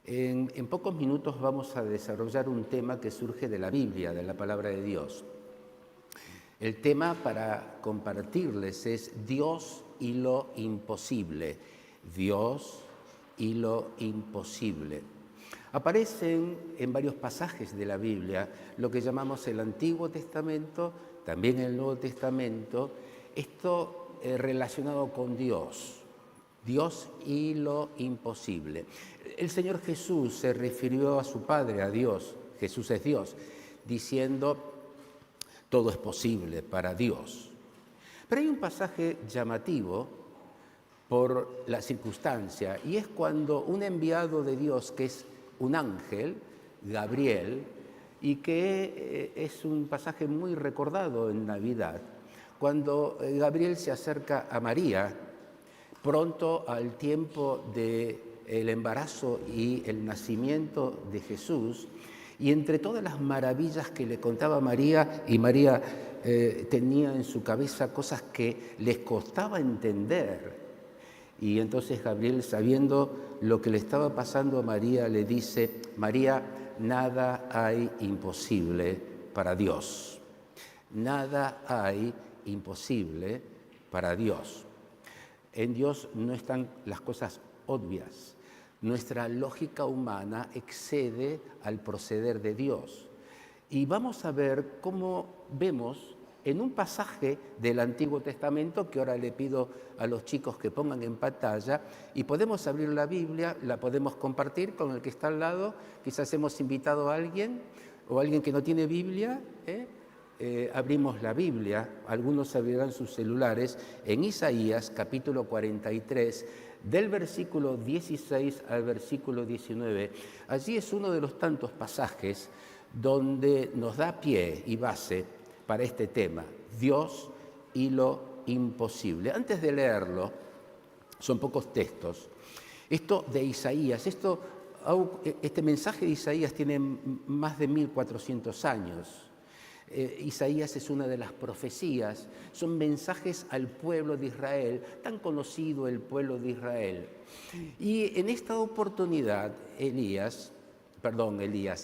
En pocos minutos vamos a desarrollar un tema que surge de la Biblia, de la palabra de Dios. El tema para compartirles es Dios y lo imposible. Dios y lo imposible. Aparecen en varios pasajes de la Biblia lo que llamamos el Antiguo Testamento, también el Nuevo Testamento, esto relacionado con Dios. Dios y lo imposible. El Señor Jesús se refirió a su Padre, a Dios, Jesús es Dios, diciendo, todo es posible para Dios. Pero hay un pasaje llamativo por la circunstancia, y es cuando un enviado de Dios, que es un ángel, Gabriel, y que es un pasaje muy recordado en Navidad, cuando Gabriel se acerca a María, pronto al tiempo del embarazo y el nacimiento de Jesús, y entre todas las maravillas que le contaba María, y María tenía en su cabeza cosas que les costaba entender, y entonces Gabriel, sabiendo lo que le estaba pasando a María, le dice, María, nada hay imposible para Dios. Nada hay imposible para Dios. En Dios no están las cosas obvias. Nuestra lógica humana excede al proceder de Dios. Y vamos a ver cómo vemos en un pasaje del Antiguo Testamento, que ahora le pido a los chicos que pongan en pantalla, y podemos abrir la Biblia, la podemos compartir con el que está al lado. Quizás hemos invitado a alguien, o alguien que no tiene Biblia, abrimos la Biblia, algunos abrirán sus celulares, en Isaías capítulo 43, del versículo 16 al versículo 19. Allí es uno de los tantos pasajes donde nos da pie y base para este tema, Dios y lo imposible. Antes de leerlo, son pocos textos. Esto de Isaías, este mensaje de Isaías tiene más de 1400 años. Isaías es una de las profecías, son mensajes al pueblo de Israel, tan conocido el pueblo de Israel. Y en esta oportunidad,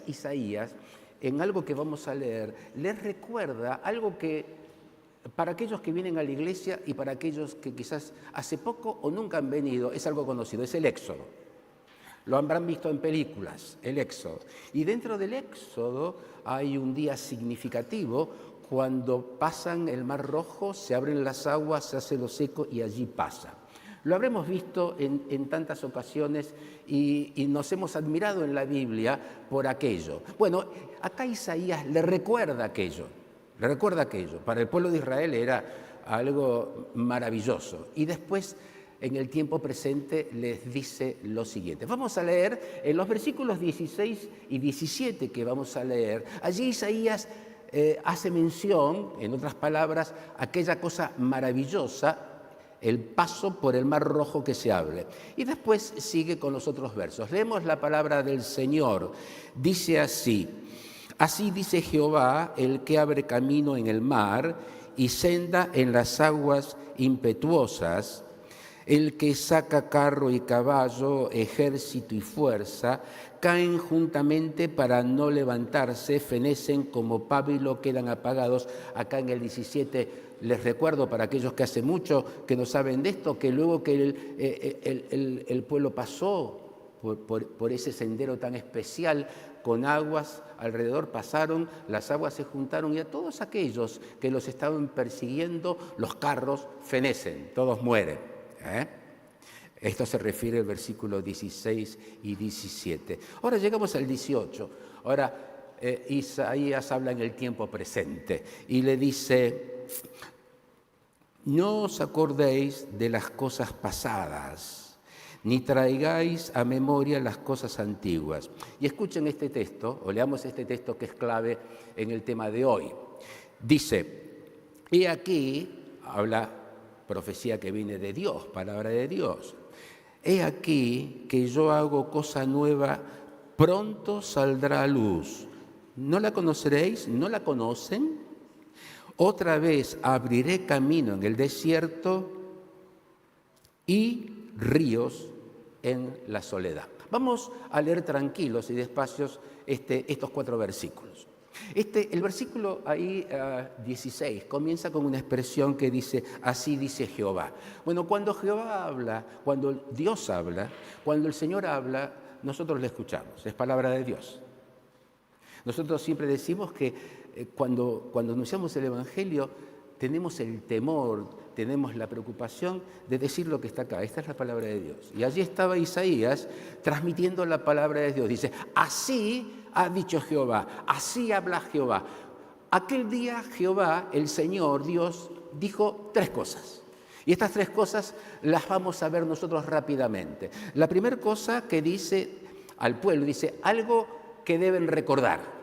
Isaías, en algo que vamos a leer, les recuerda algo que para aquellos que vienen a la iglesia y para aquellos que quizás hace poco o nunca han venido, es algo conocido, es el Éxodo. Lo habrán visto en películas, el Éxodo. Y dentro del Éxodo hay un día significativo cuando pasan el Mar Rojo, se abren las aguas, se hace lo seco y allí pasa. Lo habremos visto en tantas ocasiones y nos hemos admirado en la Biblia por aquello. Bueno, acá Isaías le recuerda aquello. Para el pueblo de Israel era algo maravilloso. Y después, en el tiempo presente, les dice lo siguiente. Vamos a leer en los versículos 16 y 17 que vamos a leer. Allí Isaías hace mención, en otras palabras, aquella cosa maravillosa, el paso por el Mar Rojo que se abre. Y después sigue con los otros versos. Leemos la palabra del Señor. Dice así: así dice Jehová, el que abre camino en el mar y senda en las aguas impetuosas, el que saca carro y caballo, ejército y fuerza, caen juntamente para no levantarse, fenecen como pábilo, quedan apagados. Acá en el 17 les recuerdo, para aquellos que hace mucho que no saben de esto, que luego que el pueblo pasó por ese sendero tan especial, con aguas alrededor pasaron, las aguas se juntaron y a todos aquellos que los estaban persiguiendo, los carros fenecen, todos mueren. Esto se refiere al versículo 16 y 17. Ahora llegamos al 18. Ahora Isaías habla en el tiempo presente y le dice: no os acordéis de las cosas pasadas, ni traigáis a memoria las cosas antiguas. Y escuchen este texto, o leamos este texto que es clave en el tema de hoy. Dice, he aquí, habla profecía que viene de Dios, palabra de Dios. He aquí que yo hago cosa nueva, pronto saldrá a luz. ¿No la conoceréis? ¿No la conocen? Otra vez abriré camino en el desierto y ríos en la soledad. Vamos a leer tranquilos y despacios estos 4 versículos. El versículo ahí 16 comienza con una expresión que dice, así dice Jehová. Bueno, cuando Jehová habla, cuando Dios habla, cuando el Señor habla, nosotros le escuchamos, es palabra de Dios. Nosotros siempre decimos que cuando anunciamos el Evangelio tenemos el temor, tenemos la preocupación de decir lo que está acá. Esta es la palabra de Dios. Y allí estaba Isaías transmitiendo la palabra de Dios. Dice, así ha dicho Jehová, así habla Jehová. Aquel día Jehová, el Señor, Dios, dijo 3 cosas. Y estas 3 cosas las vamos a ver nosotros rápidamente. La primera cosa que dice al pueblo, dice, algo que deben recordar.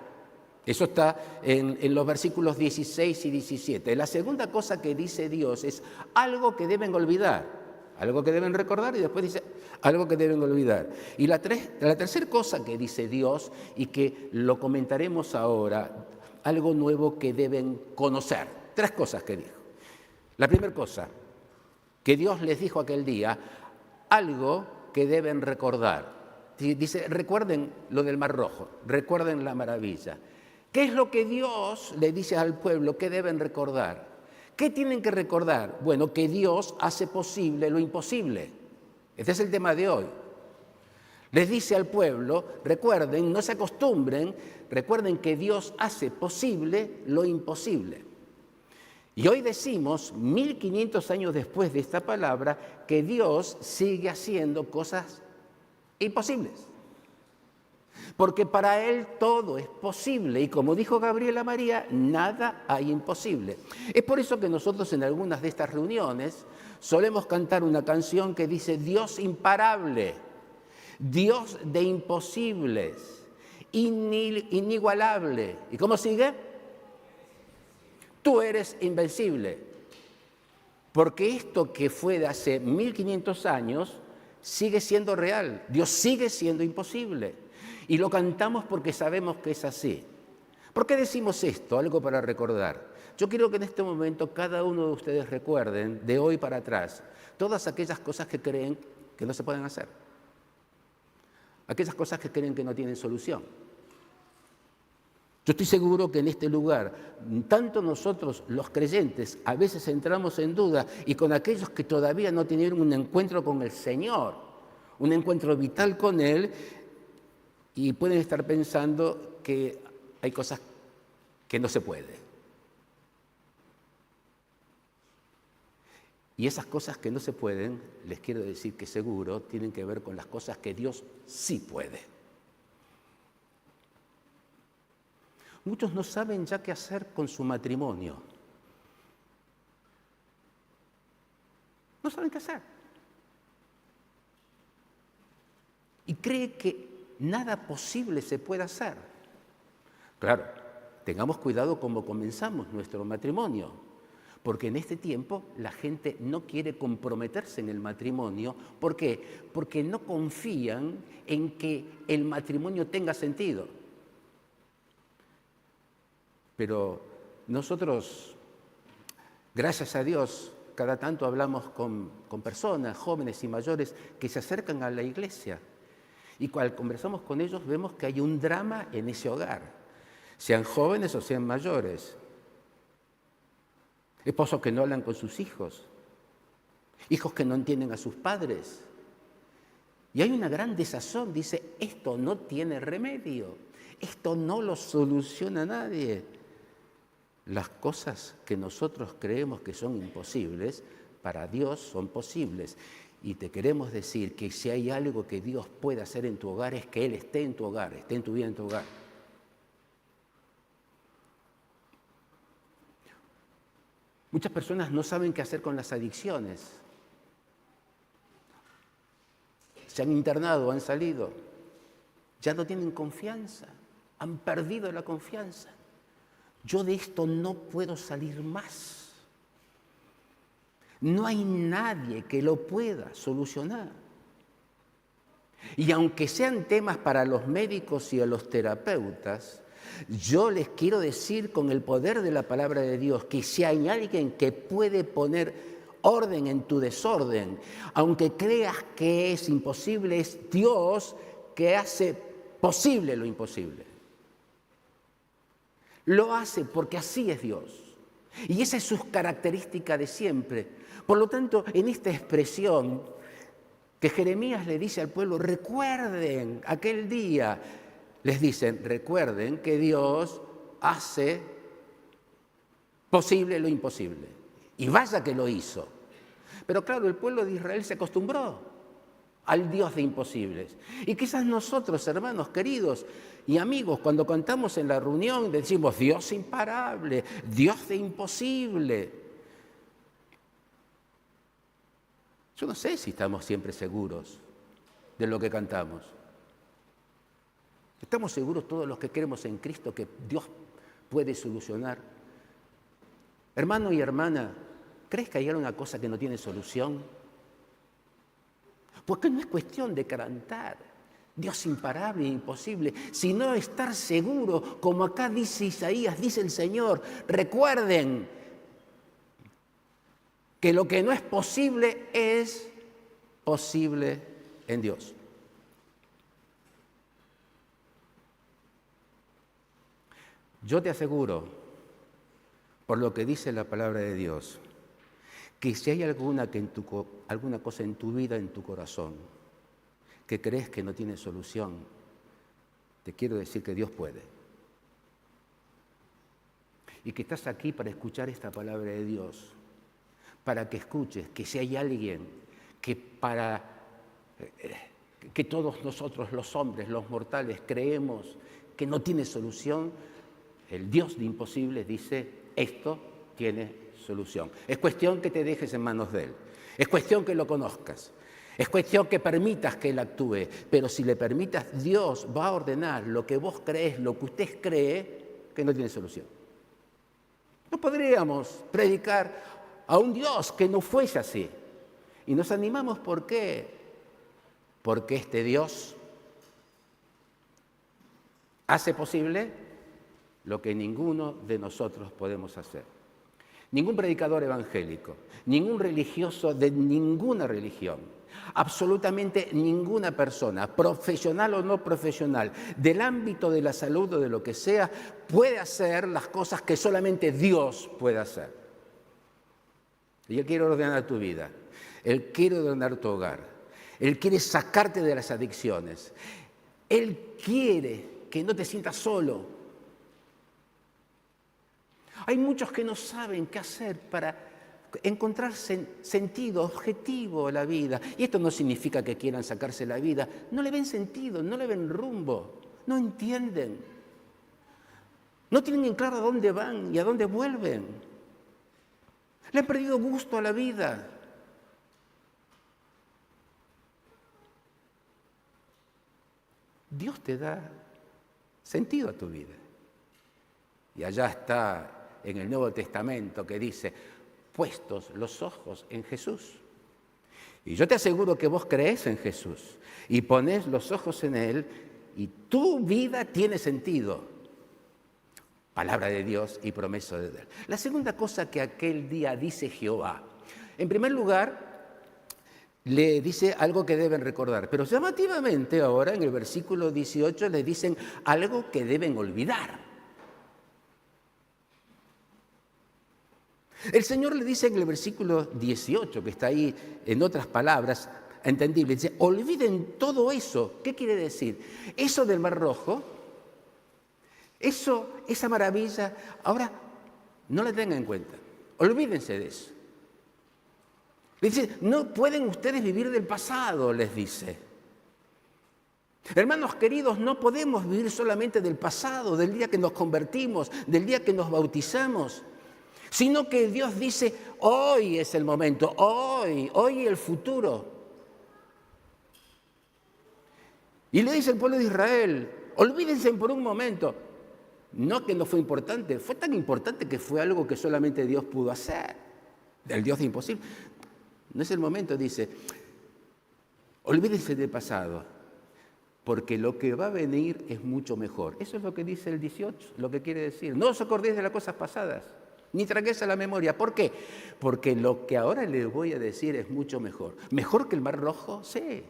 Eso está en los versículos 16 y 17. La segunda cosa que dice Dios es algo que deben olvidar, algo que deben recordar, y después dice algo que deben olvidar. Y la tercera cosa que dice Dios, y que lo comentaremos ahora, algo nuevo que deben conocer. 3 cosas que dijo. La primera cosa que Dios les dijo aquel día, algo que deben recordar. Dice, recuerden lo del Mar Rojo, recuerden la maravilla. ¿Qué es lo que Dios le dice al pueblo que deben recordar? ¿Qué tienen que recordar? Bueno, que Dios hace posible lo imposible. Este es el tema de hoy. Les dice al pueblo, recuerden, no se acostumbren, recuerden que Dios hace posible lo imposible. Y hoy decimos, 1500 años después de esta palabra, que Dios sigue haciendo cosas imposibles. Porque para Él todo es posible y como dijo Gabriela María, nada hay imposible. Es por eso que nosotros en algunas de estas reuniones solemos cantar una canción que dice Dios imparable, Dios de imposibles, inigualable. ¿Y cómo sigue? Tú eres invencible. Porque esto que fue de hace 1500 años sigue siendo real. Dios sigue siendo imposible. Y lo cantamos porque sabemos que es así. ¿Por qué decimos esto? Algo para recordar. Yo quiero que en este momento cada uno de ustedes recuerden, de hoy para atrás, todas aquellas cosas que creen que no se pueden hacer. Aquellas cosas que creen que no tienen solución. Yo estoy seguro que en este lugar, tanto nosotros los creyentes, a veces entramos en duda, y con aquellos que todavía no tienen un encuentro con el Señor, un encuentro vital con Él, y pueden estar pensando que hay cosas que no se puede. Y esas cosas que no se pueden, les quiero decir que seguro tienen que ver con las cosas que Dios sí puede. Muchos no saben ya qué hacer con su matrimonio. No saben qué hacer. Y cree que nada posible se puede hacer. Claro, tengamos cuidado cómo comenzamos nuestro matrimonio, porque en este tiempo la gente no quiere comprometerse en el matrimonio. ¿Por qué? Porque no confían en que el matrimonio tenga sentido. Pero nosotros, gracias a Dios, cada tanto hablamos con personas, jóvenes y mayores, que se acercan a la iglesia. Y cuando conversamos con ellos vemos que hay un drama en ese hogar, sean jóvenes o sean mayores. Esposos que no hablan con sus hijos, hijos que no entienden a sus padres. Y hay una gran desazón, dice, esto no tiene remedio, esto no lo soluciona nadie. Las cosas que nosotros creemos que son imposibles, para Dios son posibles. Y te queremos decir que si hay algo que Dios puede hacer en tu hogar es que Él esté en tu hogar, esté en tu vida, en tu hogar. Muchas personas no saben qué hacer con las adicciones. Se han internado, han salido, ya no tienen confianza, han perdido la confianza. Yo de esto no puedo salir más. No hay nadie que lo pueda solucionar. Y aunque sean temas para los médicos y a los terapeutas, yo les quiero decir con el poder de la palabra de Dios que si hay alguien que puede poner orden en tu desorden. Aunque creas que es imposible, es Dios que hace posible lo imposible. Lo hace porque así es Dios. Y esa es su característica de siempre. Por lo tanto, en esta expresión que Jeremías le dice al pueblo, recuerden aquel día, les dicen, recuerden que Dios hace posible lo imposible. Y vaya que lo hizo. Pero claro, el pueblo de Israel se acostumbró al Dios de imposibles. Y quizás nosotros, hermanos queridos y amigos, cuando cantamos en la reunión, decimos Dios imparable, Dios de imposible. Yo no sé si estamos siempre seguros de lo que cantamos. ¿Estamos seguros todos los que creemos en Cristo que Dios puede solucionar? Hermano y hermana, ¿crees que hay alguna cosa que no tiene solución? Porque no es cuestión de cantar Dios imparable e imposible, sino estar seguro, como acá dice Isaías, dice el Señor, recuerden que lo que no es posible es posible en Dios. Yo te aseguro, por lo que dice la palabra de Dios, que si hay alguna cosa en tu vida, en tu corazón, que crees que no tiene solución, te quiero decir que Dios puede. Y que estás aquí para escuchar esta palabra de Dios, para que escuches que si hay alguien que todos nosotros los hombres, los mortales, creemos que no tiene solución, el Dios de imposibles dice, esto tiene solución. Es cuestión que te dejes en manos de Él. Es cuestión que lo conozcas. Es cuestión que permitas que Él actúe. Pero si le permitas, Dios va a ordenar lo que vos crees, lo que usted cree, que no tiene solución. No podríamos predicar a un Dios que no fuese así. Y nos animamos, ¿por qué? Porque este Dios hace posible lo que ninguno de nosotros podemos hacer. Ningún predicador evangélico, ningún religioso de ninguna religión, absolutamente ninguna persona, profesional o no profesional, del ámbito de la salud o de lo que sea, puede hacer las cosas que solamente Dios puede hacer. Y Él quiere ordenar tu vida, Él quiere ordenar tu hogar, Él quiere sacarte de las adicciones, Él quiere que no te sientas solo. Hay muchos que no saben qué hacer para encontrar sentido, objetivo a la vida. Y esto no significa que quieran sacarse la vida. No le ven sentido, no le ven rumbo, no entienden. No tienen en claro a dónde van y a dónde vuelven. Le han perdido gusto a la vida. Dios te da sentido a tu vida. Y allá está en el Nuevo Testamento que dice, puestos los ojos en Jesús. Y yo te aseguro que vos crees en Jesús y ponés los ojos en Él y tu vida tiene sentido. Palabra de Dios y promesa de Él. La segunda cosa que aquel día dice Jehová. En primer lugar, le dice algo que deben recordar, pero llamativamente ahora en el versículo 18 le dicen algo que deben olvidar. El Señor le dice en el versículo 18, que está ahí en otras palabras entendibles, dice, olviden todo eso. ¿Qué quiere decir? Eso del Mar Rojo, esa maravilla, ahora no la tengan en cuenta. Olvídense de eso. Les dice, no pueden ustedes vivir del pasado, les dice. Hermanos queridos, no podemos vivir solamente del pasado, del día que nos convertimos, del día que nos bautizamos, sino que Dios dice, hoy es el momento, hoy el futuro. Y le dice al pueblo de Israel, olvídense por un momento. No que no fue importante, fue tan importante que fue algo que solamente Dios pudo hacer, del Dios de imposible. No es el momento, dice, olvídense del pasado, porque lo que va a venir es mucho mejor. Eso es lo que dice el 18, lo que quiere decir. No os acordéis de las cosas pasadas. ni traguéis a la memoria. ¿Por qué? Porque lo que ahora les voy a decir es mucho mejor. ¿Mejor que el Mar Rojo? Sí.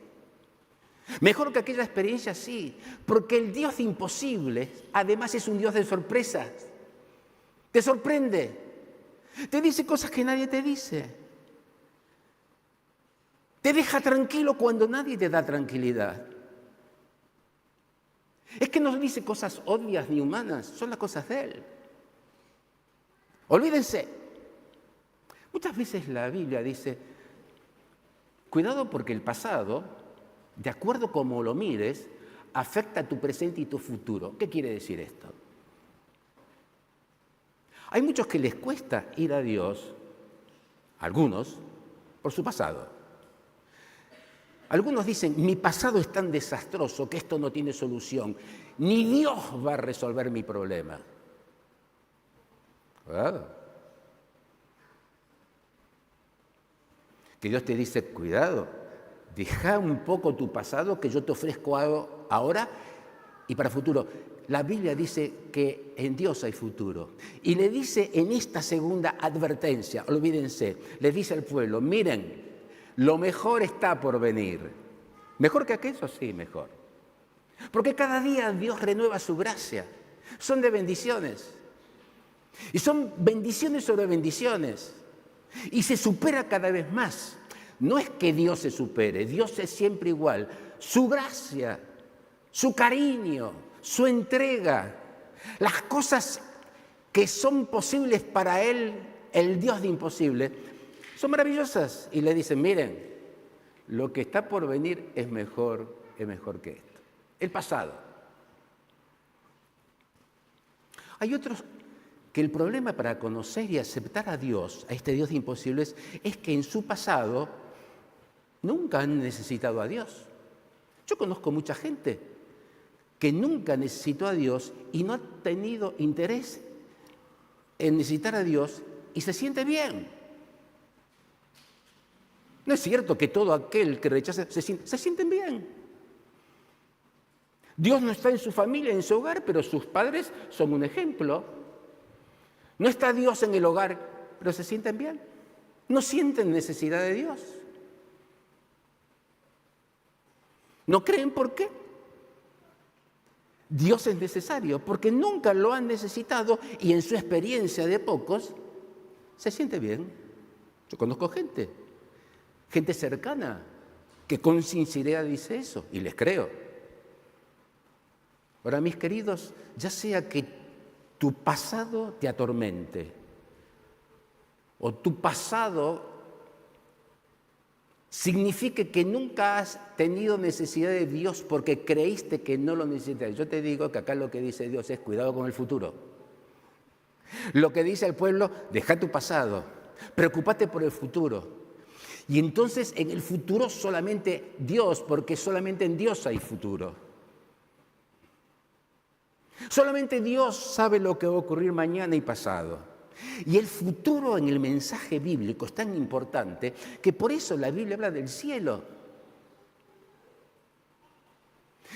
Mejor que aquella experiencia, sí. Porque el Dios de imposibles, además, es un Dios de sorpresas. Te sorprende. Te dice cosas que nadie te dice. Te deja tranquilo cuando nadie te da tranquilidad. Es que no dice cosas obvias ni humanas, son las cosas de Él. Olvídense. Muchas veces la Biblia dice, cuidado porque el pasado, de acuerdo como lo mires, afecta a tu presente y tu futuro. ¿Qué quiere decir esto? Hay muchos que les cuesta ir a Dios, algunos, por su pasado. Algunos dicen, mi pasado es tan desastroso que esto no tiene solución. Ni Dios va a resolver mi problema. Cuidado. Que Dios te dice, cuidado, deja un poco tu pasado que yo te ofrezco algo ahora y para futuro. La Biblia dice que en Dios hay futuro. Y le dice en esta segunda advertencia, olvídense, le dice al pueblo, miren, lo mejor está por venir. ¿Mejor que aquello? Sí, mejor. Porque cada día Dios renueva su gracia. Son de bendiciones. Y son bendiciones sobre bendiciones. Y se supera cada vez más. No es que Dios se supere, Dios es siempre igual. Su gracia, su cariño, su entrega, las cosas que son posibles para Él, el Dios de imposible, son maravillosas. Y le dicen, miren, lo que está por venir es mejor que esto. El pasado. Hay otros que el problema para conocer y aceptar a Dios, a este Dios de imposibles, es que en su pasado nunca han necesitado a Dios. Yo conozco mucha gente que nunca necesitó a Dios y no ha tenido interés en necesitar a Dios y se siente bien. No es cierto que todo aquel que rechaza se sienten bien. Dios no está en su familia, en su hogar, pero sus padres son un ejemplo. No está Dios en el hogar, pero se sienten bien. No sienten necesidad de Dios. ¿No creen por qué? Dios es necesario, porque nunca lo han necesitado y en su experiencia de pocos se siente bien. Yo conozco gente cercana que con sinceridad dice eso y les creo. Ahora, mis queridos, ya sea que tu pasado te atormente o tu pasado signifique que nunca has tenido necesidad de Dios porque creíste que no lo necesitas. Yo te digo que acá lo que dice Dios es cuidado con el futuro. Lo que dice el pueblo, deja tu pasado, preocúpate por el futuro. Y entonces en el futuro solamente Dios, porque solamente en Dios hay futuro. Solamente Dios sabe lo que va a ocurrir mañana y pasado. Y el futuro en el mensaje bíblico es tan importante que por eso la Biblia habla del cielo.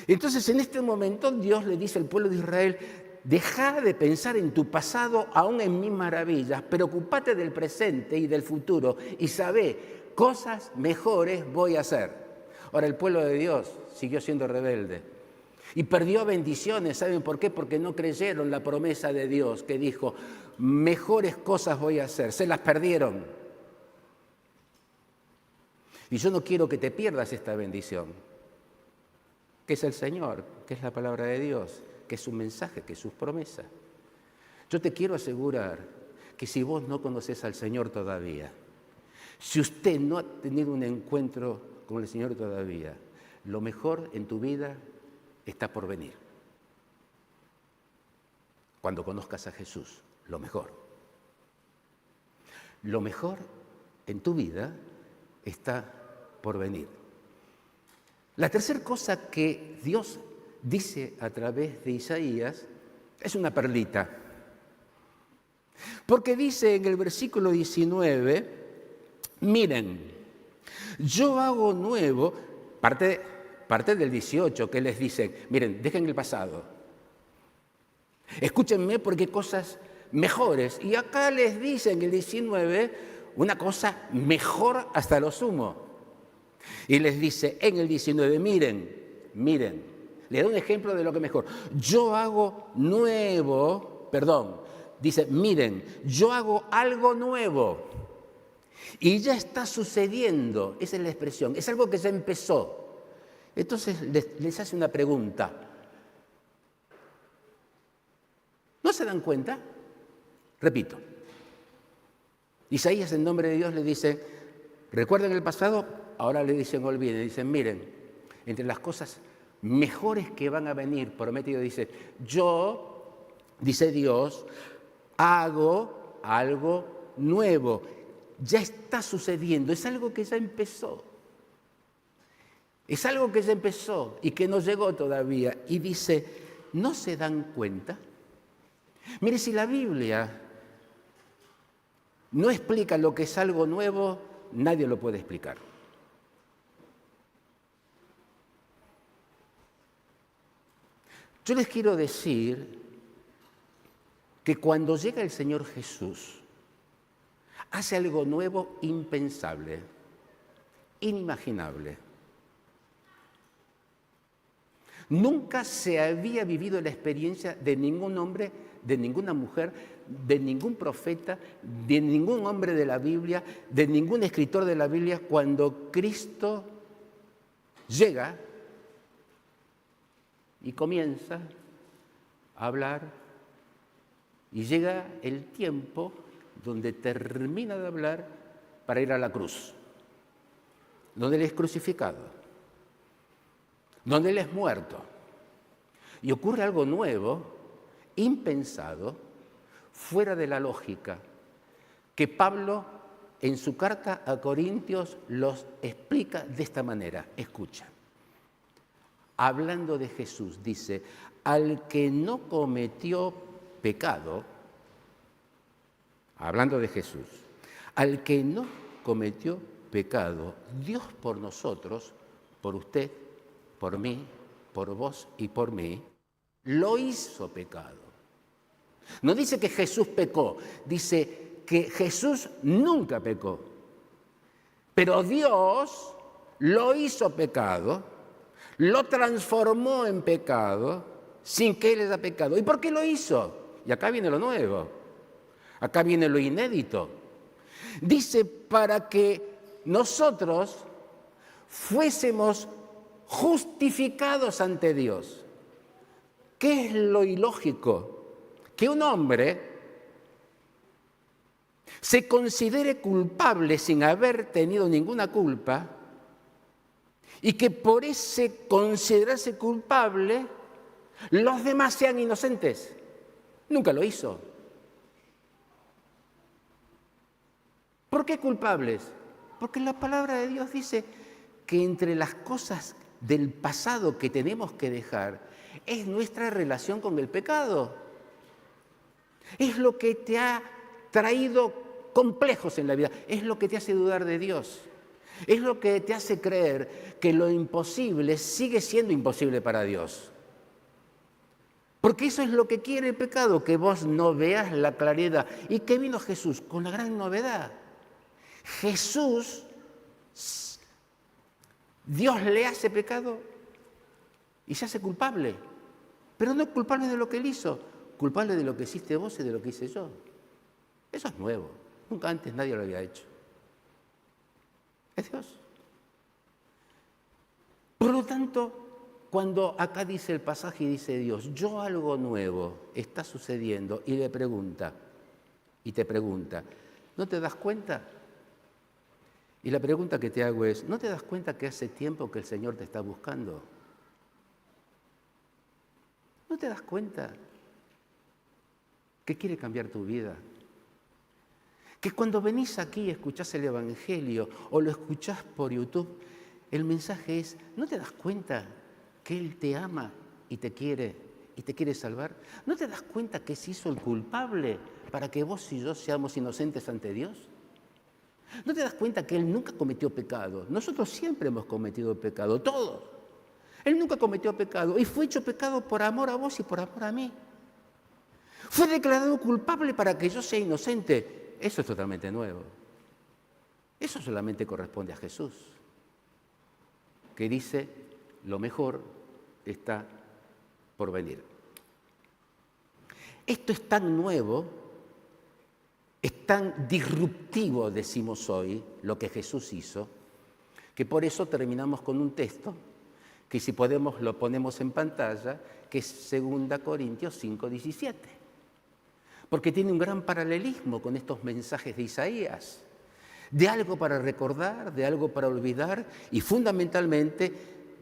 Entonces en este momento Dios le dice al pueblo de Israel, deja de pensar en tu pasado aún en mis maravillas, preocúpate del presente y del futuro y sabé, cosas mejores voy a hacer. Ahora el pueblo de Dios siguió siendo rebelde y perdió bendiciones. ¿Saben por qué? Porque no creyeron la promesa de Dios que dijo, mejores cosas voy a hacer. Se las perdieron. Y yo no quiero que te pierdas esta bendición, que es el Señor, que es la palabra de Dios, que es su mensaje, que es sus promesas. Yo te quiero asegurar que si vos no conoces al Señor todavía, si usted no ha tenido un encuentro con el Señor todavía, lo mejor en tu vida está por venir. Cuando conozcas a Jesús, lo mejor. Lo mejor en tu vida está por venir. La tercera cosa que Dios dice a través de Isaías es una perlita. Porque dice en el versículo 19, miren, yo hago nuevo, parte del 18 que les dice, miren, dejen el pasado. Escúchenme porque cosas mejores. Y acá les dice en el 19 una cosa mejor hasta lo sumo. Y les dice en el 19, miren, le da un ejemplo de lo que mejor. Yo hago dice, miren, yo hago algo nuevo. Y ya está sucediendo, esa es la expresión, es algo que ya empezó. Entonces les hace una pregunta. ¿No se dan cuenta? Repito. Isaías en nombre de Dios le dice, recuerden el pasado, ahora le dicen olviden, dicen miren, entre las cosas mejores que van a venir, prometido dice, yo, dice Dios, hago algo nuevo. Ya está sucediendo, es algo que ya empezó. Es algo que ya empezó y que no llegó todavía. Y dice, ¿no se dan cuenta? Mire, si la Biblia no explica lo que es algo nuevo, nadie lo puede explicar. Yo les quiero decir que cuando llega el Señor Jesús, hace algo nuevo impensable, inimaginable. Nunca se había vivido la experiencia de ningún hombre, de ninguna mujer, de ningún profeta, de ningún hombre de la Biblia, de ningún escritor de la Biblia, cuando Cristo llega y comienza a hablar y llega el tiempo donde termina de hablar para ir a la cruz, donde Él es crucificado, donde Él es muerto. Y ocurre algo nuevo, impensado, fuera de la lógica, que Pablo en su carta a Corintios los explica de esta manera. Escucha. Hablando de Jesús, dice, al que no cometió pecado, hablando de Jesús, al que no cometió pecado, Dios por nosotros, por usted, por mí, por vos y por mí, lo hizo pecado. No dice que Jesús pecó, dice que Jesús nunca pecó. Pero Dios lo hizo pecado, lo transformó en pecado sin que Él haya pecado. ¿Y por qué lo hizo? Y acá viene lo nuevo, acá viene lo inédito. Dice para que nosotros fuésemos justificados ante Dios. ¿Qué es lo ilógico? Que un hombre se considere culpable sin haber tenido ninguna culpa y que por ese considerarse culpable los demás sean inocentes. Nunca lo hizo. ¿Por qué culpables? Porque la palabra de Dios dice que entre las cosas del pasado que tenemos que dejar es nuestra relación con el pecado. Es lo que te ha traído complejos en la vida, es lo que te hace dudar de Dios, es lo que te hace creer que lo imposible sigue siendo imposible para Dios. Porque eso es lo que quiere el pecado, que vos no veas la claridad. ¿Y qué vino Jesús? Con la gran novedad. Jesús, Dios le hace pecado y se hace culpable, pero no culpable de lo que Él hizo, culpable de lo que hiciste vos y de lo que hice yo. Eso es nuevo, nunca antes nadie lo había hecho. Es Dios. Por lo tanto, cuando acá dice el pasaje y dice Dios, yo algo nuevo está sucediendo y le pregunta, y te pregunta, ¿no te das cuenta? Y la pregunta que te hago es, ¿no te das cuenta que hace tiempo que el Señor te está buscando? ¿No te das cuenta que quiere cambiar tu vida? Que cuando venís aquí y escuchás el Evangelio o lo escuchás por YouTube, el mensaje es, ¿no te das cuenta que Él te ama y te quiere salvar? ¿No te das cuenta que se hizo el culpable para que vos y yo seamos inocentes ante Dios? ¿No te das cuenta que Él nunca cometió pecado? Nosotros siempre hemos cometido pecado, todos. Él nunca cometió pecado y fue hecho pecado por amor a vos y por amor a mí. Fue declarado culpable para que yo sea inocente. Eso es totalmente nuevo. Eso solamente corresponde a Jesús, que dice, lo mejor está por venir. Esto es tan nuevo, es tan disruptivo, decimos hoy, lo que Jesús hizo, que por eso terminamos con un texto que si podemos lo ponemos en pantalla, que es 2 Corintios 5:17. Porque tiene un gran paralelismo con estos mensajes de Isaías, de algo para recordar, de algo para olvidar y fundamentalmente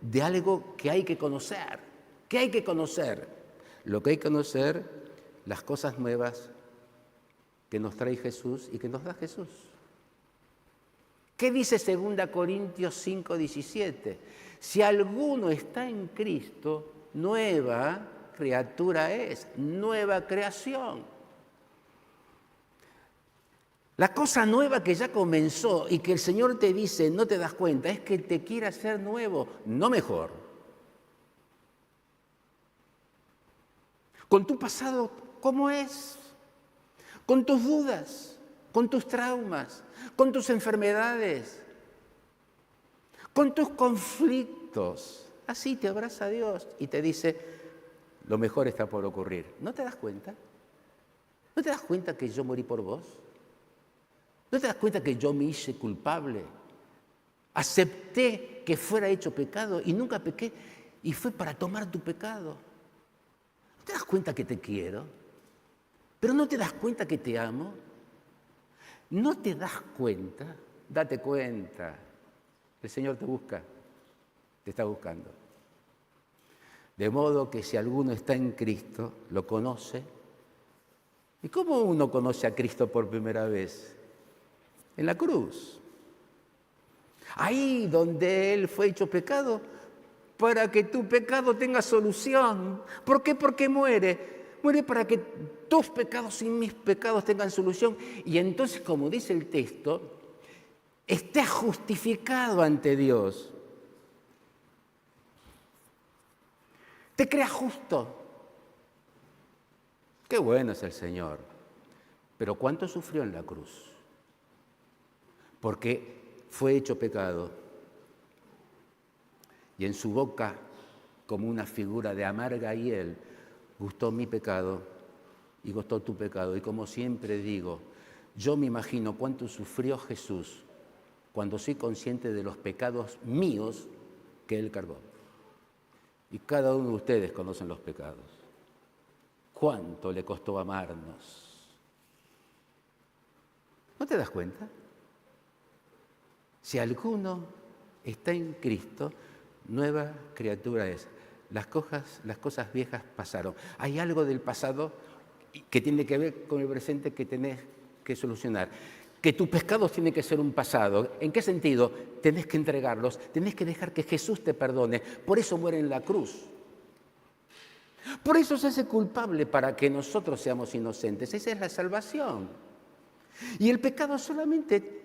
de algo que hay que conocer. ¿Qué hay que conocer? Lo que hay que conocer, las cosas nuevas que nos trae Jesús y que nos da Jesús. ¿Qué dice 2 Corintios 5:17? Si alguno está en Cristo, nueva criatura es, nueva creación. La cosa nueva que ya comenzó y que el Señor te dice, no te das cuenta, es que te quiere hacer nuevo, no mejor. Con tu pasado, ¿cómo es? Con tus dudas, con tus traumas, con tus enfermedades, con tus conflictos. Así te abraza Dios y te dice, lo mejor está por ocurrir. ¿No te das cuenta? ¿No te das cuenta que yo morí por vos? ¿No te das cuenta que yo me hice culpable? Acepté que fuera hecho pecado y nunca pequé y fue para tomar tu pecado. ¿No te das cuenta que te quiero? ¿Pero no te das cuenta que te amo? ¿No te das cuenta? Date cuenta. El Señor te busca, te está buscando. De modo que si alguno está en Cristo, lo conoce. ¿Y cómo uno conoce a Cristo por primera vez? En la cruz. Ahí donde Él fue hecho pecado, para que tu pecado tenga solución. ¿Por qué? Porque muere. Muere para que tus pecados y mis pecados tengan solución. Y entonces, como dice el texto, estés justificado ante Dios. Te creas justo. Qué bueno es el Señor. Pero ¿cuánto sufrió en la cruz? Porque fue hecho pecado y en su boca, como una figura de amarga hiel, gustó mi pecado y gustó tu pecado. Y como siempre digo, yo me imagino cuánto sufrió Jesús cuando soy consciente de los pecados míos que Él cargó. Y cada uno de ustedes conocen los pecados. ¿Cuánto le costó amarnos? ¿No te das cuenta? Si alguno está en Cristo, nueva criatura es. Las cosas viejas pasaron. Hay algo del pasado que tiene que ver con el presente que tenés que solucionar. Que tus pecados tienen que ser un pasado. ¿En qué sentido? Tenés que entregarlos, tenés que dejar que Jesús te perdone. Por eso muere en la cruz. Por eso se hace culpable para que nosotros seamos inocentes. Esa es la salvación. Y el pecado solamente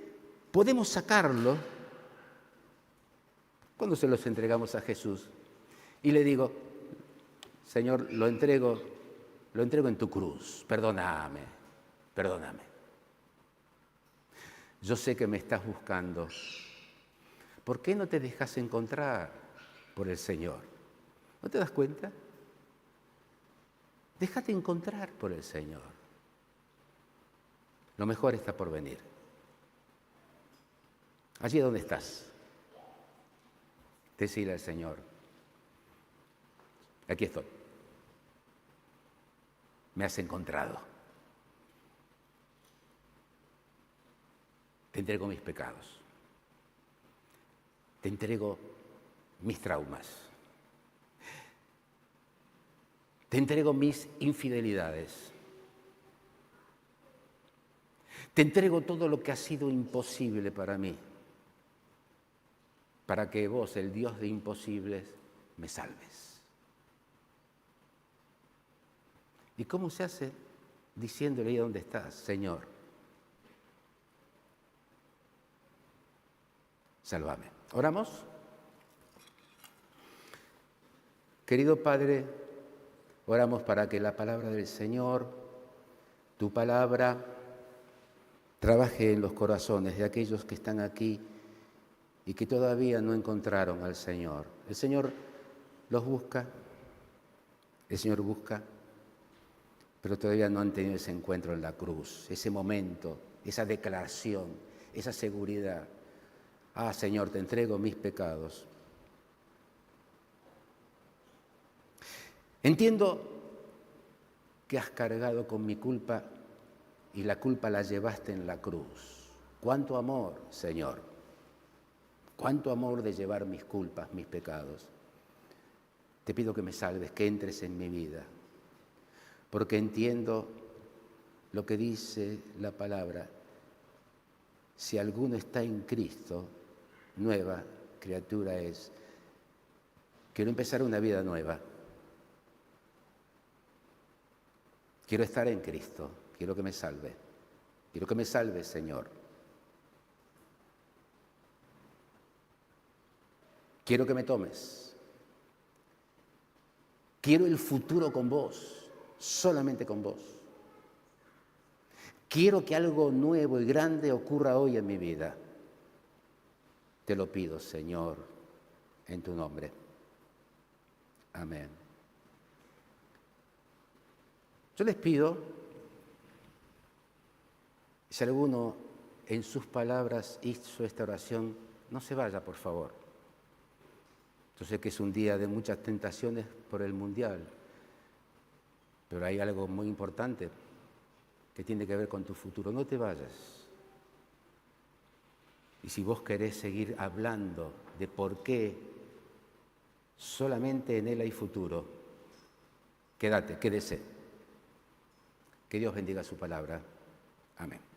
podemos sacarlo cuando se los entregamos a Jesús. Y le digo, Señor, lo entrego en tu cruz. Perdóname. Yo sé que me estás buscando. ¿Por qué no te dejas encontrar por el Señor? ¿No te das cuenta? Déjate encontrar por el Señor. Lo mejor está por venir. Allí donde estás, decile al Señor, aquí estoy. Me has encontrado. Te entrego mis pecados. Te entrego mis traumas. Te entrego mis infidelidades. Te entrego todo lo que ha sido imposible para mí, para que vos, el Dios de imposibles, me salves. ¿Y cómo se hace? Diciéndole ahí donde estás, Señor, sálvame. ¿Oramos? Querido Padre, oramos para que la palabra del Señor tu palabra trabaje en los corazones de aquellos que están aquí y que todavía no encontraron al Señor. El Señor los busca, el Señor busca, pero todavía no han tenido ese encuentro en la cruz, ese momento, esa declaración, esa seguridad. Ah, Señor, te entrego mis pecados. Entiendo que has cargado con mi culpa y la culpa la llevaste en la cruz. Cuánto amor, Señor. Cuánto amor de llevar mis culpas, mis pecados. Te pido que me salves, que entres en mi vida, porque entiendo lo que dice la palabra. Si alguno está en Cristo, nueva criatura es. Quiero empezar una vida nueva. Quiero estar en Cristo. Quiero que me salve. Quiero que me salve, Señor. Quiero que me tomes. Quiero el futuro con vos, solamente con vos. Quiero que algo nuevo y grande ocurra hoy en mi vida. Te lo pido, Señor, en tu nombre. Amén. Yo les pido, si alguno en sus palabras hizo esta oración, no se vaya, por favor. Yo sé que es un día de muchas tentaciones por el mundial, pero hay algo muy importante que tiene que ver con tu futuro. No te vayas. Y si vos querés seguir hablando de por qué solamente en Él hay futuro, quédate, quédese. Que Dios bendiga su palabra. Amén.